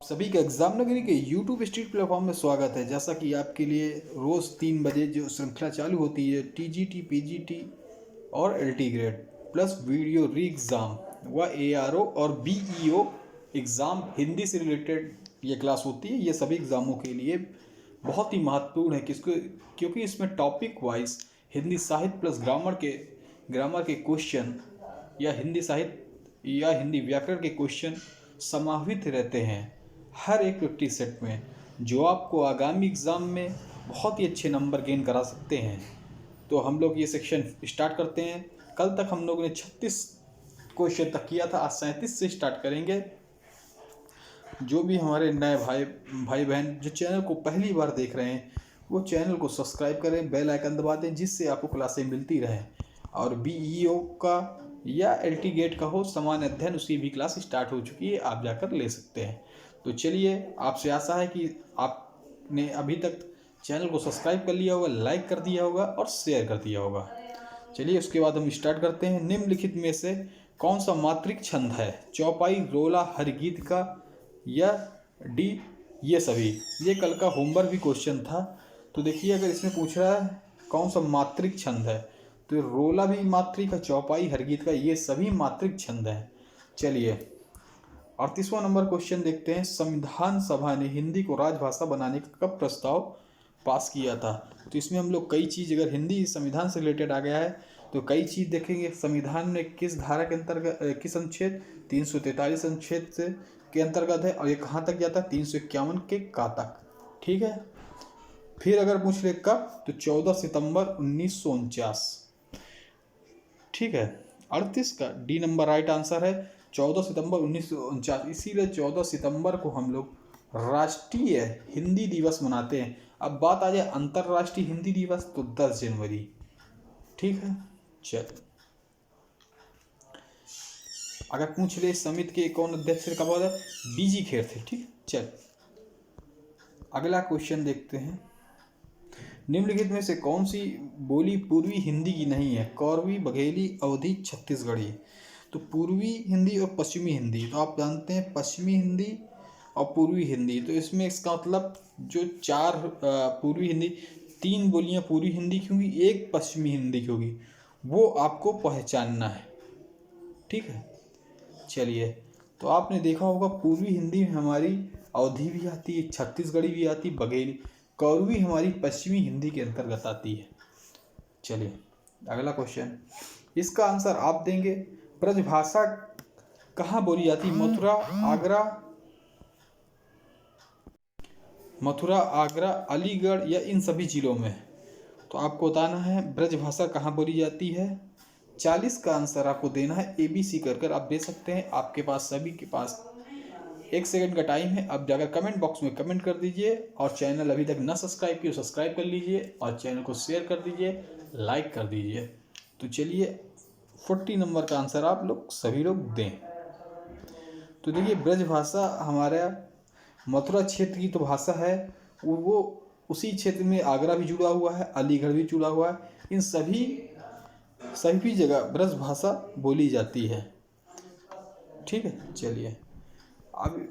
सभी का एग्जाम नगरी के यूट्यूब स्ट्रीट प्लेटफॉर्म में स्वागत है। जैसा कि आपके लिए रोज़ 3 बजे जो श्रृंखला चालू होती है टीजीटी पीजीटी और एलटी ग्रेड प्लस वीडियो री एग्ज़ाम व एआरओ और बीईओ एग्ज़ाम हिंदी से रिलेटेड ये क्लास होती है। ये सभी एग्ज़ामों के लिए बहुत ही महत्वपूर्ण है क्योंकि इसमें टॉपिक वाइज हिंदी साहित्य प्लस ग्रामर के क्वेश्चन या हिंदी साहित्य या हिंदी व्याकरण के क्वेश्चन समाहित रहते हैं हर एक 50 सेट में, जो आपको आगामी एग्ज़ाम में बहुत ही अच्छे नंबर गेन करा सकते हैं। तो हम लोग ये सेक्शन स्टार्ट करते हैं। कल तक हम लोगों ने 36 क्वेश्चन तक किया था, आज 37 से स्टार्ट करेंगे। जो भी हमारे नए भाई बहन जो चैनल को पहली बार देख रहे हैं वो चैनल को सब्सक्राइब करें, बेल आइकन दबा दें जिससे आपको क्लासें मिलती रहें। और बीईओ का या एलटी गेट का हो सामान्य अध्ययन, उसकी भी क्लास स्टार्ट हो चुकी है, आप जाकर ले सकते हैं। तो चलिए, आपसे आशा है कि आपने अभी तक चैनल को सब्सक्राइब कर लिया होगा, लाइक कर दिया होगा और शेयर कर दिया होगा। चलिए उसके बाद हम स्टार्ट करते हैं। निम्नलिखित में से कौन सा मात्रिक छंद है? चौपाई, रोला, हरगीत का या डी ये सभी। ये कल का होमवर्क भी क्वेश्चन था। तो देखिए, अगर इसमें पूछ रहा है कौन सा मात्रिक छंद है, तो रोला भी मात्रिक है, चौपाई, हरगीत का ये सभी मात्रिक छंद हैं। चलिए 38वां नंबर क्वेश्चन देखते हैं। संविधान सभा ने हिंदी को राजभाषा बनाने का कब प्रस्ताव पास किया था? तो इसमें हम लोग कई चीज़, अगर हिंदी संविधान से रिलेटेड आ गया है तो कई चीज़ देखेंगे। संविधान में किस धारा के अंतर्गत, किस अनुच्छेद 343 अनुच्छेद से के अंतर्गत है और ये कहाँ तक जाता है? 351 के का तक। ठीक है। फिर अगर पूछ ले कब, तो 14 सितंबर 1949। ठीक है। 38 का डी नंबर राइट आंसर है, 14 सितंबर 1949। इसीलिए 14 सितंबर को हम लोग राष्ट्रीय हिंदी दिवस मनाते हैं। अब बात आ जाए अंतर्राष्ट्रीय हिंदी दिवस, तो 10 जनवरी। ठीक है। चल, अगर पूछ ले समिति के कौन अध्यक्ष थे, कब? बीजी खेर थे। ठीक। चल, अगला क्वेश्चन देखते हैं। निम्नलिखित में से कौन सी बोली पूर्वी हिंदी की नहीं है? कौरवी, बघेली, अवधी, छत्तीसगढ़ी। तो पूर्वी हिंदी और पश्चिमी हिंदी, तो आप जानते हैं पश्चिमी हिंदी और पूर्वी हिंदी। तो इसमें इसका मतलब जो 4 पूर्वी हिंदी, 3 बोलियां पूर्वी हिंदी की होंगी, 1 पश्चिमी हिंदी की होगी, वो आपको पहचानना है। ठीक है। चलिए, तो आपने देखा होगा पूर्वी हिंदी में हमारी अवधी भी आती है, छत्तीसगढ़ी भी आती है, बघेली। कौरवी हमारी पश्चिमी हिंदी के अंतर्गत आती है। चलिए अगला क्वेश्चन, इसका आंसर आप देंगे। ब्रजभाषा कहाँ बोली जाती है? मथुरा, आगरा, अलीगढ़ या इन सभी जिलों में? तो आपको बताना है ब्रजभाषा कहाँ बोली जाती है। 40 का आंसर आपको देना है। ABC कर आप दे सकते हैं। आपके पास, सभी के पास 1 सेकंड का टाइम है। आप जाकर कमेंट बॉक्स में कमेंट कर दीजिए और चैनल अभी तक न सब्सक्राइब किए सब्सक्राइब कर लीजिए और चैनल को शेयर कर दीजिए, लाइक कर दीजिए। तो चलिए 40 नंबर का आंसर आप लोग सभी लोग दें। तो देखिए, ब्रजभाषा हमारा मथुरा क्षेत्र की तो भाषा है, वो उसी क्षेत्र में आगरा भी जुड़ा हुआ है, अलीगढ़ भी जुड़ा हुआ है। इन सभी जगह ब्रजभाषा बोली जाती है। ठीक है। चलिए अब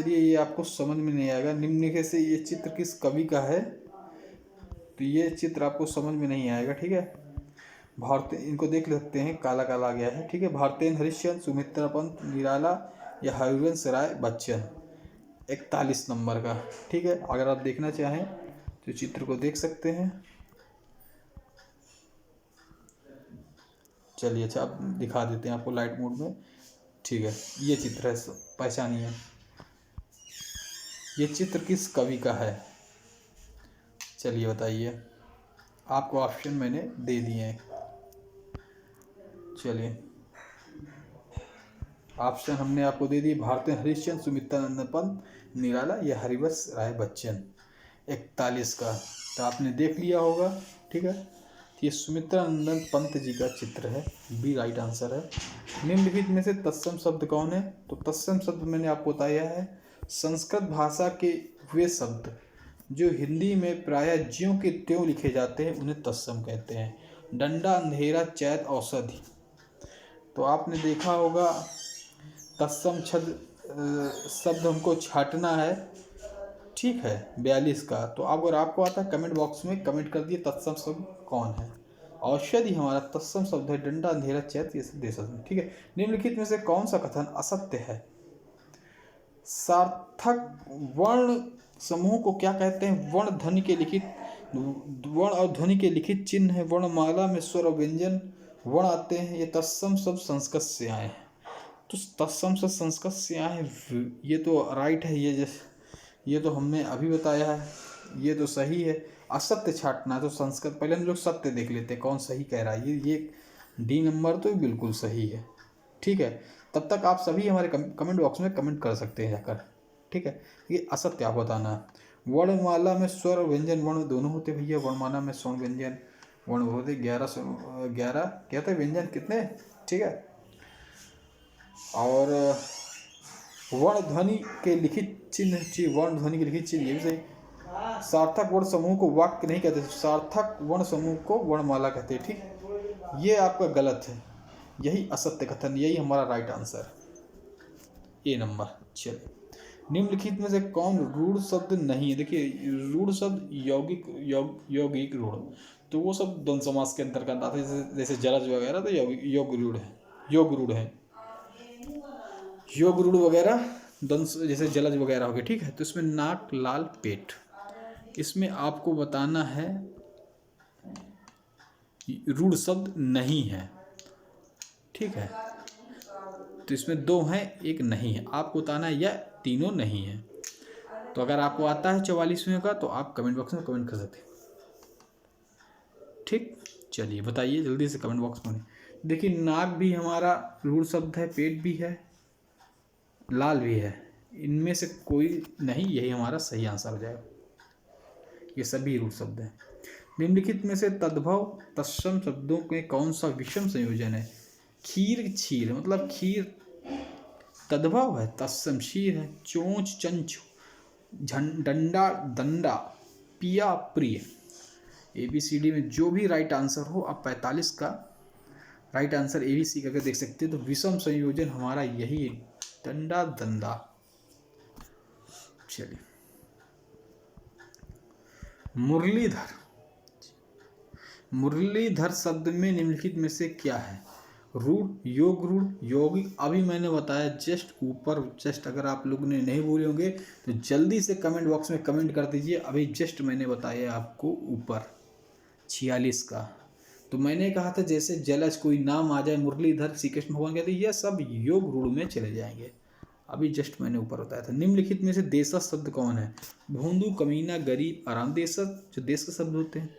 ये आपको समझ में नहीं आएगा। निम्नलिखित से ये चित्र किस कवि का है? तो ये चित्र आपको समझ में नहीं आएगा। ठीक है। भारतीय, इनको देख सकते हैं, काला काला आ गया है। ठीक है। भारतेंद्र हरिश्चंद्र, सुमित्रा पंत, निराला या हरिवंश राय बच्चन। 41 नंबर का। ठीक है। अगर आप देखना चाहें तो चित्र को देख सकते हैं। चलिए, अच्छा आप दिखा देते हैं आपको लाइट मोड में। ठीक है। ये चित्र है, पहचानिए। ये चित्र किस कवि का है? चलिए बताइए। आपको ऑप्शन मैंने दे दिए हैं। चलिए, ऑप्शन हमने आपको दे दिए। भारतेंद्र हरिश्चंद्र, सुमित्रा नंदन पंत, निराला या हरिवंश राय बच्चन। 41 का तो आपने देख लिया होगा। ठीक है। ये सुमित्रा नंदन पंत जी का चित्र है। बी राइट आंसर है। निम्नलिखित में से तत्सम शब्द कौन है? तो तत्सम शब्द मैंने आपको बताया है, संस्कृत भाषा के वे शब्द जो हिंदी में प्रायः ज्यों के त्यों लिखे जाते हैं उन्हें तत्सम कहते हैं। डंडा, अंधेरा, चैत, औषधि। तो आपने देखा होगा तत्सम शब्द हमको छाटना है, ठीक है, 42 का। तो अगर आपको आता है कमेंट बॉक्स में कमेंट कर दिए तत्सम शब्द कौन है। औषधि हमारा तत्सम शब्द है, डंडा, अंधेरा, चैत, ये सब देशज में, ठीक है। निम्नलिखित में से कौन सा कथन असत्य है? सार्थक वर्ण समूह को क्या कहते हैं? वर्ण ध्वनि के लिखित, वर्ण और ध्वनि के लिखित चिन्ह है। वर्णमाला में स्वर और व्यंजन वर्ण आते हैं। ये तत्सम शब्द संस्कृत से आए हैं। तो तत्सम शब्द संस्कृत से आए हैं, ये तो राइट है। ये तो हमने अभी बताया है, ये तो सही है। असत्य छाटना है तो संस्कृत, पहले हम लोग सत्य देख लेते हैं कौन सही कह रहा है। ये डी नंबर तो बिल्कुल सही है, ठीक है। तब तक आप सभी हमारे कमेंट बॉक्स में कमेंट कर सकते हैं जाकर, ठीक है। ये असत्य आप बताना है। वर्णमाला में स्वर और व्यंजन वर्ण दोनों होते भैया। वर्णमाला में स्वर्ण व्यंजन वर्ण होते 11 क्या थे व्यंजन कितने, ठीक है। और वर्ण ध्वनि के लिखित चिन्ह, वर्ण ध्वनि के लिखित चिन्ह, ये भी सही। सार्थक वर्ण समूह को वाक्य नहीं कहते, सार्थक वर्ण समूह को वर्णमाला कहते हैं, ठीक। ये आपका गलत है, यही असत्य कथन, यही हमारा राइट आंसर, ए नंबर। चलिए, निम्नलिखित में से कौन रूढ़ शब्द नहीं है? देखिए रूढ़ शब्द यौगिक रूढ़, तो वो सब द्वंद्व समास के अंतर्गत आते हैं, जैसे जलज वगैरह तो योग रूढ़ है, योग रूढ़ है, योग रूढ़ वगैरह द्वंद्व, जैसे जलज वगैरह हो गए, ठीक है। तो इसमें नाक, लाल, पेट, इसमें आपको बताना है रूढ़ शब्द नहीं है, ठीक है। तो इसमें 2 हैं, एक नहीं है, आपको बताना है या तीनों नहीं है। तो अगर आपको आता है 44वें का तो आप कमेंट बॉक्स में कमेंट कर सकते हैं, ठीक। चलिए बताइए जल्दी से कमेंट बॉक्स में। देखिए नाक भी हमारा रूढ़ शब्द है, पेट भी है, लाल भी है, इनमें से कोई नहीं, यही हमारा सही आंसर हो जाएगा। ये सभी रूढ़ शब्द हैं। निम्नलिखित में से तद्भव तत्सम शब्दों के कौन सा विषम संयोजन है? खीर, क्षीर, मतलब खीर तद्भव है, तत्सम क्षीर है। चोंच, चंच, डंडा, दंडा, पिया, प्रिय। ABCD में जो भी राइट आंसर हो, आप 45 का राइट आंसर ABC करके देख सकते हैं। तो विषम संयोजन हमारा यही है, डंडा, दंडा। चलिए, मुरलीधर, मुरलीधर शब्द में निम्नलिखित में से क्या है? रूढ़, योग रूढ़, यौगिक, अभी मैंने बताया जस्ट ऊपर। जस्ट अगर आप लोग ने नहीं बोले होंगे तो जल्दी से कमेंट बॉक्स में कमेंट कर दीजिए। अभी जस्ट मैंने बताया आपको ऊपर 46 का। तो मैंने कहा था जैसे जलज कोई नाम आ जाए, मुरलीधर, श्री कृष्ण भगवान कहते हैं, यह सब योग रूढ़ में चले जाएंगे। अभी जस्ट मैंने ऊपर बताया था। निम्नलिखित में से देशज शब्द कौन है? भोंदू, कमीना, गरीब, आराम। देशज जो देश के शब्द होते हैं।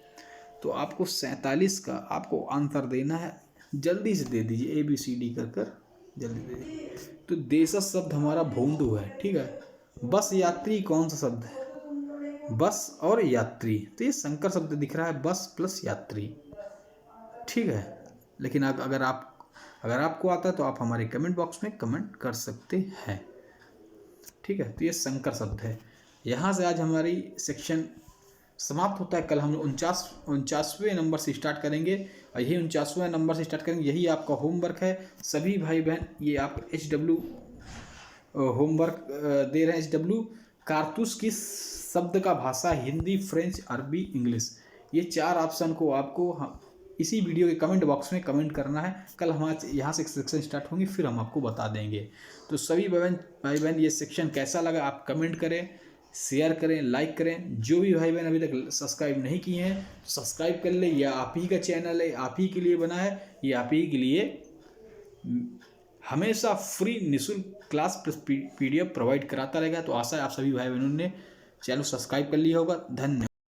तो आपको 47 का आपको आंसर देना है, जल्दी से दे दीजिए, ABCD कर जल्दी दे दीजिए। तो देशज शब्द हमारा भोंदू है, ठीक है। बस, यात्री कौन सा शब्द है? बस और यात्री, तो ये संकर शब्द दिख रहा है, बस प्लस यात्री, ठीक है। लेकिन अगर आपको आता है तो आप हमारे कमेंट बॉक्स में कमेंट कर सकते हैं, ठीक है। तो ये संकर शब्द है। यहाँ से आज हमारी सेक्शन समाप्त होता है। कल हम 49वें नंबर से स्टार्ट करेंगे और यही 49वें नंबर से स्टार्ट करेंगे। यही आपका होमवर्क है सभी भाई बहन। ये आप HW होमवर्क दे रहे हैं। HW कारतूस किस शब्द का भाषा? हिंदी, फ्रेंच, अरबी, इंग्लिश। ये 4 ऑप्शन को आपको इसी वीडियो के कमेंट बॉक्स में कमेंट करना है। कल हमारे यहाँ से सेक्शन स्टार्ट होंगे, फिर हम आपको बता देंगे। तो सभी भाई बहन ये सेक्शन कैसा लगा आप कमेंट करें, शेयर करें, लाइक करें। जो भी भाई बहन अभी तक सब्सक्राइब नहीं किए हैं तो सब्सक्राइब कर ले। यह आप ही का चैनल है, आप ही के लिए बना है, ये आप ही के लिए हमेशा फ्री निःशुल्क क्लास प्लस PDF प्रोवाइड कराता रहेगा। तो आशा है आप सभी भाई बहनों ने चैनल सब्सक्राइब कर लिया होगा। धन्यवाद।